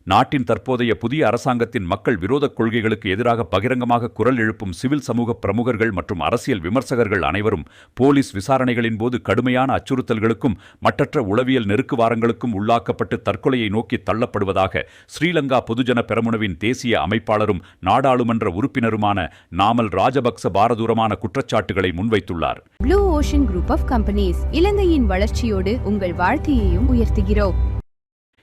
நாட்டின் தற்போதைய புதிய அரசாங்கத்தின் மக்கள் விரோதக் கொள்கைகளுக்கு எதிராக பகிரங்கமாக குரல் எழுப்பும் சிவில் சமூக பிரமுகர்கள் மற்றும் அரசியல் விமர்சகர்கள் அனைவரும் போலீஸ் விசாரணைகளின் போது கடுமையான அச்சுறுத்தல்களுக்கும் மட்டற்ற உளவியல் நெருக்குவாரங்களுக்கும் உள்ளாக்கப்பட்டு தற்கொலையை நோக்கி தள்ளப்படுவதாக ஸ்ரீலங்கா பொதுஜன பெரமுனவின் தேசிய அமைப்பாளரும் நாடாளுமன்ற உறுப்பினருமான நாமல் ராஜபக்ச பாரதூரமான குற்றச்சாட்டுகளை முன்வைத்துள்ளார். Blue ocean group of companies இலங்கையின் வளர்ச்சியோடு உங்கள் வாழ்க்கையையும் உயர்த்துகிறோம்.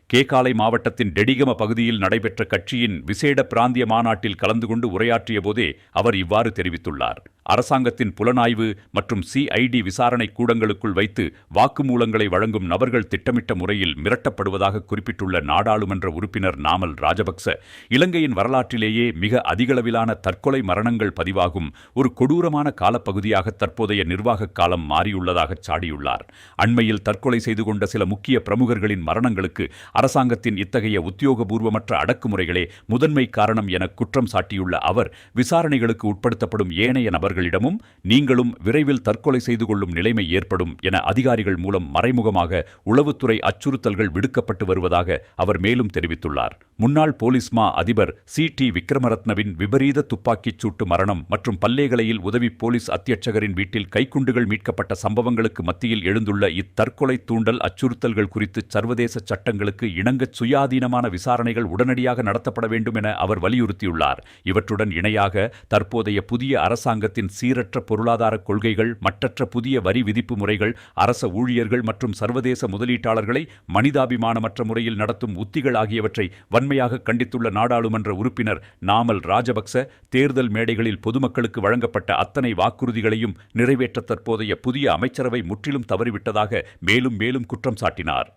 கேகாலை மாவட்டத்தின் டெடிகம பகுதியில் நடைபெற்ற கட்சியின் விசேட பிராந்திய மாநாட்டில் கலந்து கொண்டு உரையாற்றிய போதே அவர் இவ்வாறு தெரிவித்துள்ளார். அரசாங்கத்தின் புலனாய்வு மற்றும் சிஐடி விசாரணை கூடங்களுக்குள் வைத்து வாக்குமூலங்களை வழங்கும் நபர்கள் திட்டமிட்ட முறையில் மிரட்டப்படுவதாக குறிப்பிட்டுள்ள நாடாளுமன்ற உறுப்பினர் நாமல் ராஜபக்ச, இலங்கையின் வரலாற்றிலேயே மிக அதிகளவிலான தற்கொலை மரணங்கள் பதிவாகும் ஒரு கொடூரமான காலப்பகுதியாக தற்போதைய நிர்வாக காலம் மாறியுள்ளதாக சாடியுள்ளார். அண்மையில் தற்கொலை செய்து கொண்ட சில முக்கிய பிரமுகர்களின் மரணங்களுக்கு அரசாங்கத்தின் இத்தகைய உத்தியோகபூர்வமற்ற அடக்குமுறைகளே முதன்மை காரணம் என குற்றம் சாட்டியுள்ள அவர், விசாரணைகளுக்கு உட்படுத்தப்படும் ஏனைய நபர்களிடமும் நீங்களும் விரைவில் தற்கொலை செய்து கொள்ளும் நிலைமை ஏற்படும் என அதிகாரிகள் மூலம் மறைமுகமாக உளவுத்துறை அச்சுறுத்தல்கள் விடுக்கப்பட்டு வருவதாக அவர் மேலும் தெரிவித்துள்ளார். முன்னாள் போலீஸ் மா அதிபர் சி.டி. விக்ரமரத்னவின் விபரீத துப்பாக்கிச் சூட்டு மரணம் மற்றும் பல்லேகலையில் உதவி போலீஸ் அத்தியட்சகரின் வீட்டில் கைக்குண்டுகள் மீட்கப்பட்ட சம்பவங்களுக்கு மத்தியில் எழுந்துள்ள இத்தற்கொலை தூண்டல் அச்சுறுத்தல்கள் குறித்து சர்வதேச சட்டங்களுக்கு இணங்க சுயாதீனமான விசாரணைகள் உடனடியாக நடத்தப்பட வேண்டும் என அவர் வலியுறுத்தியுள்ளார். இவற்றுடன் இணையாக தற்போதைய புதிய அரசாங்கத்தின் சீரற்ற பொருளாதார கொள்கைகள், மட்டற்ற புதிய வரி விதிப்பு முறைகள், அரச ஊழியர்கள் மற்றும் சர்வதேச முதலீட்டாளர்களை மனிதாபிமானமற்ற முறையில் நடத்தும் உத்திகள் ஆகியவற்றை வன்மையாக கண்டித்துள்ள நாடாளுமன்ற உறுப்பினர் நாமல் ராஜபக்ச, தேர்தல் மேடைகளில் பொதுமக்களுக்கு வழங்கப்பட்ட அத்தனை வாக்குறுதிகளையும் நிறைவேற்ற தற்போதைய புதிய அமைச்சரவை முற்றிலும் தவறிவிட்டதாக மேலும் மேலும் குற்றம் சாட்டினார்.